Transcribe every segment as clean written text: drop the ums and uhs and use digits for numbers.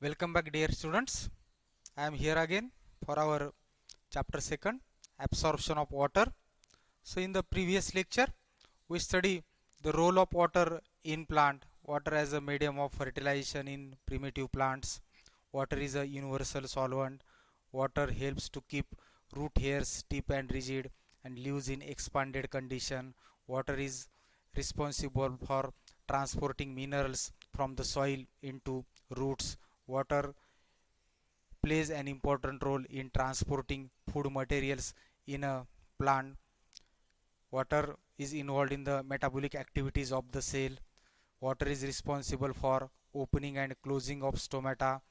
Welcome back, dear students. I am here again for our chapter 2, absorption of water. So in the previous lecture we study the role of water in plant, water as a medium of fertilization in primitive plants. Water is a universal solvent. Water helps to keep root hairs stiff and rigid and lives in expanded condition. Water is responsible for transporting minerals from the soil into roots. Water plays an important role in transporting food materials in a plant. Water is involved in the metabolic activities of the cell. Water is responsible for opening and closing of stomata.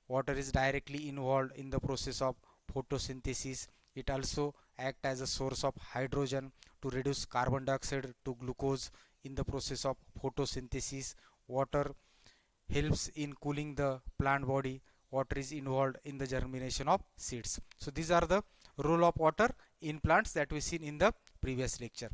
Water is directly involved in the process of photosynthesis. It also acts as a source of hydrogen to reduce carbon dioxide to glucose in the process of photosynthesis. Water helps in cooling the plant body. Water is involved in the germination of seeds. So these are the role of water in plants that we seen in the previous lecture.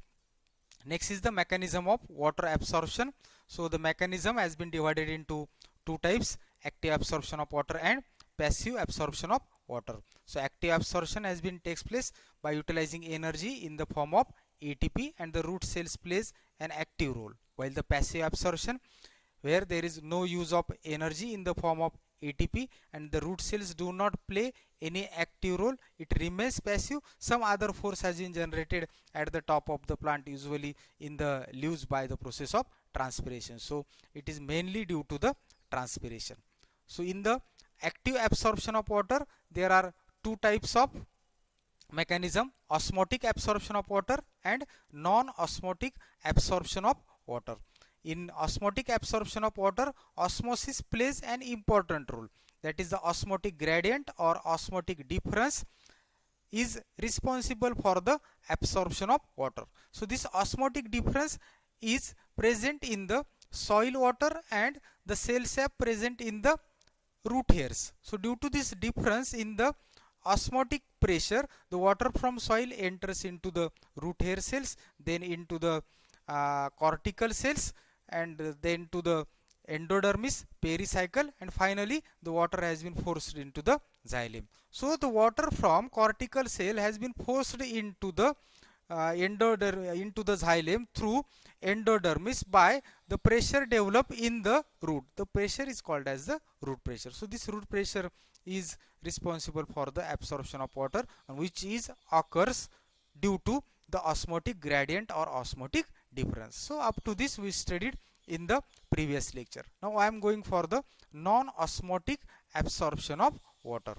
Next is the mechanism of water absorption. So the mechanism has been divided into two types: active absorption of water and passive absorption of water. So active absorption has been takes place by utilizing energy in the form of ATP, and the root cells plays an active role, while the passive absorption, where there is no use of energy in the form of ATP and the root cells do not play any active role, it remains passive. Some other force has been generated at the top of the plant, usually in the leaves, by the process of transpiration. So it is mainly due to the transpiration. So in the active absorption of water, there are two types of mechanism: osmotic absorption of water and non-osmotic absorption of water. In osmotic absorption of water, osmosis plays an important role. That is, the osmotic gradient or osmotic difference is responsible for the absorption of water. So this osmotic difference is present in the soil water and the cell sap present in the root hairs. So due to this difference in the osmotic pressure, the water from soil enters into the root hair cells, then into the cortical cells, and then to the endodermis, pericycle, and finally the water has been forced into the xylem. So the water from cortical cell has been forced into the into the xylem through endodermis by the pressure developed in the root. The pressure is called as the root pressure. So this root pressure is responsible for the absorption of water, and which is occurs due to the osmotic gradient or osmotic difference. So up to this we studied in the previous lecture. Now I am going for the non-osmotic absorption of water.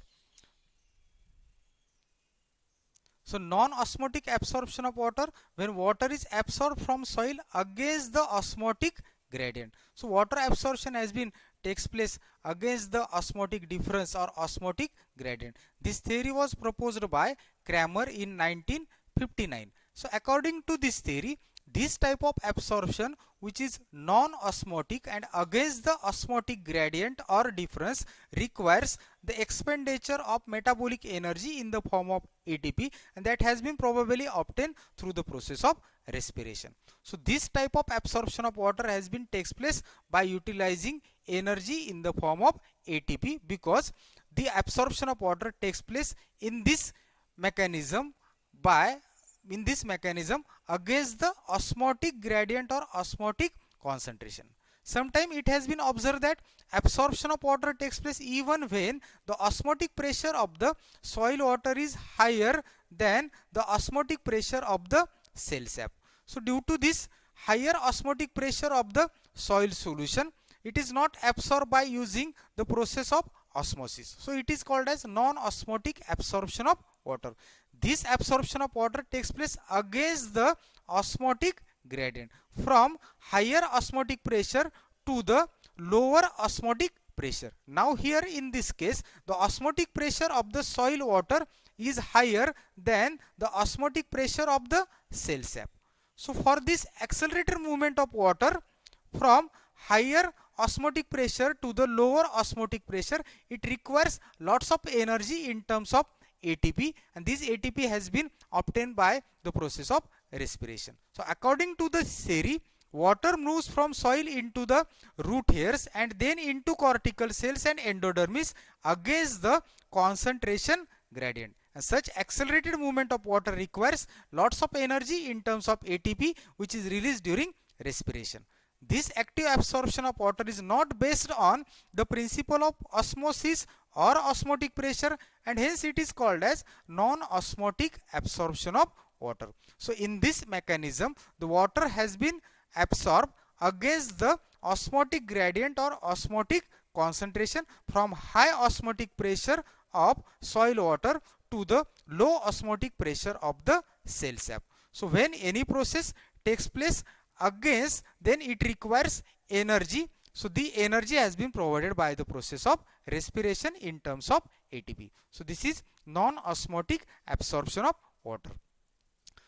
So non-osmotic absorption of water, when water is absorbed from soil against the osmotic gradient. So water absorption has been takes place against the osmotic difference or osmotic gradient. This theory was proposed by Kramer in 1959. So according to this theory, this type of absorption, which is non-osmotic and against the osmotic gradient or difference, requires the expenditure of metabolic energy in the form of ATP, and that has been probably obtained through the process of respiration. So this type of absorption of water has been takes place by utilizing energy in the form of ATP, because the absorption of water takes place in this mechanism against the osmotic gradient or osmotic concentration. Sometimes it has been observed that absorption of water takes place even when the osmotic pressure of the soil water is higher than the osmotic pressure of the cell sap. So due to this higher osmotic pressure of the soil solution, it is not absorbed by using the process of osmosis. So it is called as non-osmotic absorption of water. This absorption of water takes place against the osmotic gradient, from higher osmotic pressure to the lower osmotic pressure. Now here in this case, the osmotic pressure of the soil water is higher than the osmotic pressure of the cell sap. So for this accelerated movement of water from higher osmotic pressure to the lower osmotic pressure, it requires lots of energy in terms of ATP, and this ATP has been obtained by the process of respiration. So according to the theory, water moves from soil into the root hairs and then into cortical cells and endodermis against the concentration gradient. And such accelerated movement of water requires lots of energy in terms of ATP, which is released during respiration. This active absorption of water is not based on the principle of osmosis or osmotic pressure, and hence it is called as non-osmotic absorption of water. So in this mechanism, the water has been absorbed against the osmotic gradient or osmotic concentration from high osmotic pressure of soil water to the low osmotic pressure of the cell sap. So when any process takes place against, then it requires energy. So the energy has been provided by the process of respiration in terms of ATP. So this is non-osmotic absorption of water.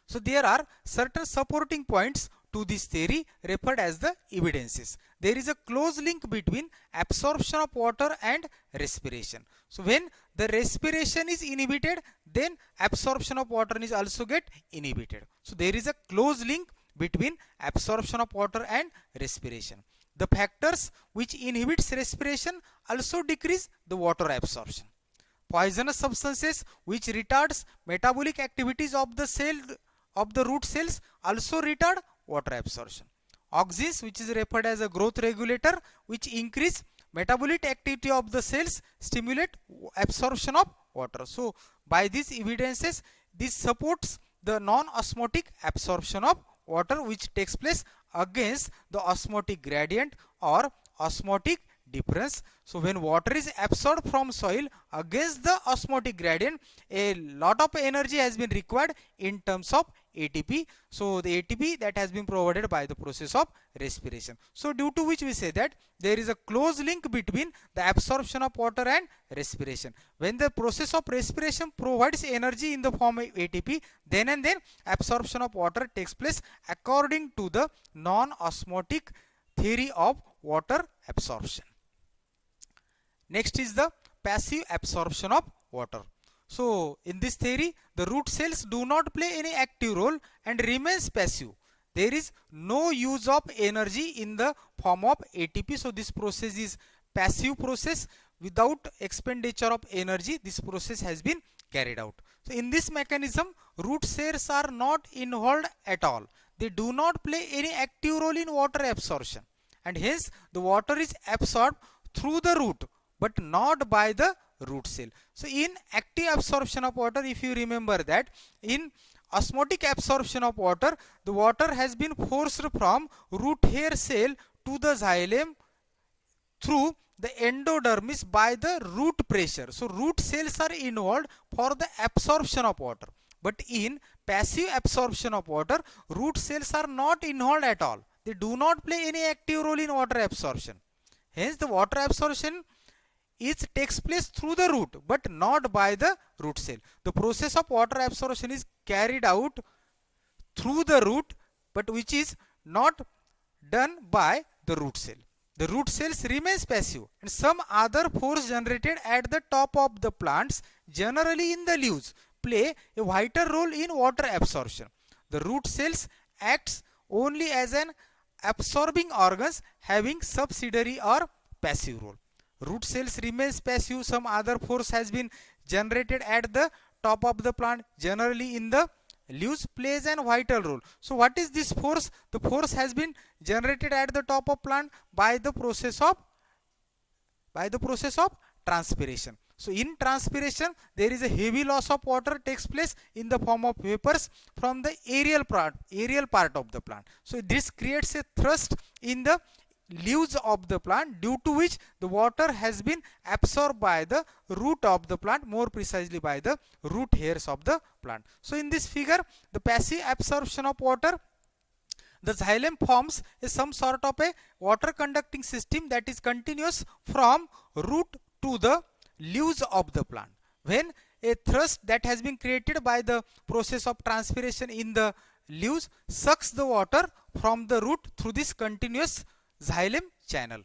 So there are certain supporting points to this theory referred as the evidences. There is a close link between absorption of water and respiration. So when the respiration is inhibited, then absorption of water is also get inhibited. So there is a close link between absorption of water and respiration. The factors which inhibits respiration also decrease the water absorption. Poisonous substances which retards metabolic activities of the cell of the root cells also retard water absorption. Auxins, which is referred as a growth regulator, which increase metabolic activity of the cells, stimulate absorption of water. So by these evidences, this supports the non-osmotic absorption of water which takes place against the osmotic gradient or osmotic difference. So when water is absorbed from soil against the osmotic gradient, a lot of energy has been required in terms of ATP. So the ATP that has been provided by the process of respiration. So due to which we say that there is a close link between the absorption of water and respiration. When the process of respiration provides energy in the form of ATP, then and then absorption of water takes place according to the non-osmotic theory of water absorption. Next is the passive absorption of water. So in this theory, the root cells do not play any active role and remains passive. There is no use of energy in the form of ATP. So this process is passive process. Without expenditure of energy, this process has been carried out. So in this mechanism, root cells are not involved at all. They do not play any active role in water absorption, and hence the water is absorbed through the root but not by the root cell. So in active absorption of water, if you remember that in osmotic absorption of water, the water has been forced from root hair cell to the xylem through the endodermis by the root pressure. So root cells are involved for the absorption of water. But in passive absorption of water, root cells are not involved at all. They do not play any active role in water absorption. Hence the water absorption takes place through the root but not by the root cell. The process of water absorption is carried out through the root but which is not done by the root cell. The root cells remains passive, and some other force generated at the top of the plants, generally in the leaves, play a vital role in water absorption. The root cells acts only as an absorbing organs having subsidiary or passive role. Root cells remains passive. Some other force has been generated at the top of the plant, generally in the leaves, plays an vital role. So what is this force? The force has been generated at the top of plant by the process of transpiration. So in transpiration, there is a heavy loss of water takes place in the form of vapors from the aerial part of the plant. So this creates a thrust in the leaves of the plant, due to which the water has been absorbed by the root of the plant, more precisely by the root hairs of the plant. So in this figure, the passive absorption of water, the xylem forms some sort of a water conducting system that is continuous from root to the leaves of the plant. When a thrust that has been created by the process of transpiration in the leaves sucks the water from the root through this continuous xylem channel.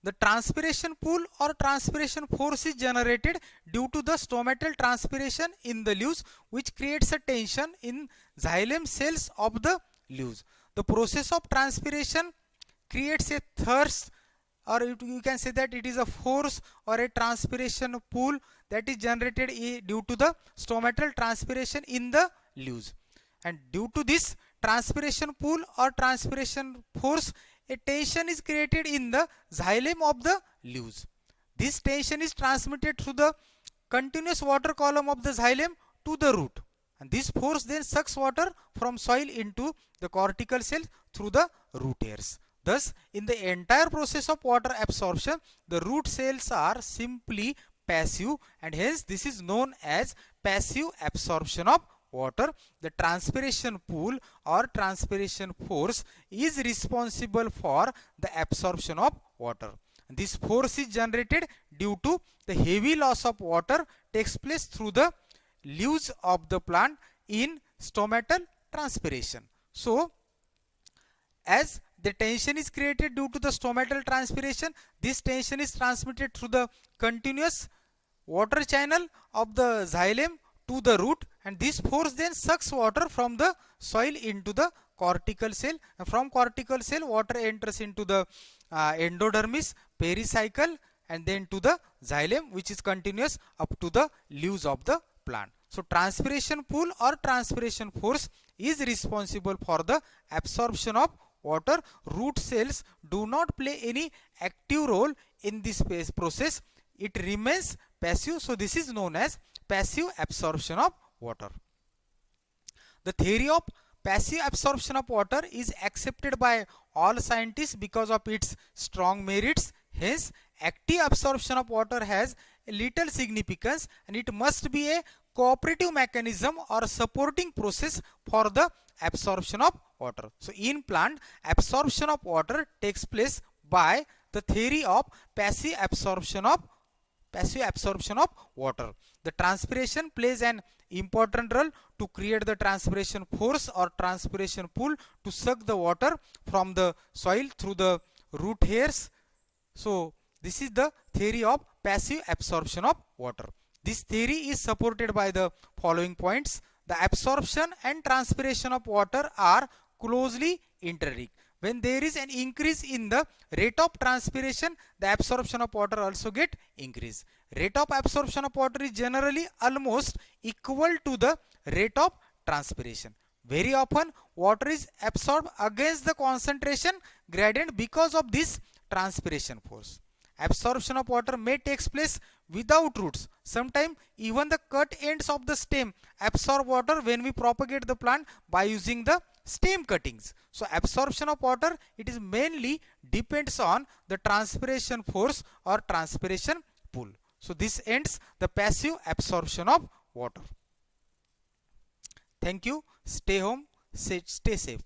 The transpiration pool or transpiration force is generated due to the stomatal transpiration in the leaves, which creates a tension in xylem cells of the leaves. The process of transpiration creates a thirst, or you can say that it is a force or a transpiration pool that is generated due to the stomatal transpiration in the leaves. And due to this transpiration pool or transpiration force, a tension is created in the xylem of the leaves. This tension is transmitted through the continuous water column of the xylem to the root, and this force then sucks water from soil into the cortical cells through the root hairs. Thus, in the entire process of water absorption, the root cells are simply passive, and hence this is known as passive absorption of water. The transpiration pool or transpiration force is responsible for the absorption of water. This force is generated due to the heavy loss of water takes place through the leaves of the plant in stomatal transpiration. So, as the tension is created due to the stomatal transpiration, this tension is transmitted through the continuous water channel of the xylem to the root, and this force then sucks water from the soil into the cortical cell, and from cortical cell water enters into the endodermis, pericycle, and then to the xylem, which is continuous up to the leaves of the plant. So transpiration pool or transpiration force is responsible for the absorption of water. Root cells do not play any active role in this process. It remains passive. So this is known as passive absorption of water. The theory of passive absorption of water is accepted by all scientists because of its strong merits. Hence, active absorption of water has little significance, and it must be a cooperative mechanism or supporting process for the absorption of water. So, in plant, absorption of water takes place by the theory of passive absorption of water. The transpiration plays an important role to create the transpiration force or transpiration pool to suck the water from the soil through the root hairs. So this is the theory of passive absorption of water. This theory is supported by the following points. The absorption and transpiration of water are closely interlinked. When there is an increase in the rate of transpiration, the absorption of water also get increase. Rate of absorption of water is generally almost equal to the rate of transpiration. Very often water is absorbed against the concentration gradient because of this transpiration force. Absorption of water may take place without roots. Sometimes even the cut ends of the stem absorb water when we propagate the plant by using the stem cuttings. So absorption of water, it is mainly depends on the transpiration force or transpiration pool. So this ends the passive absorption of water. Thank you. Stay home, stay safe.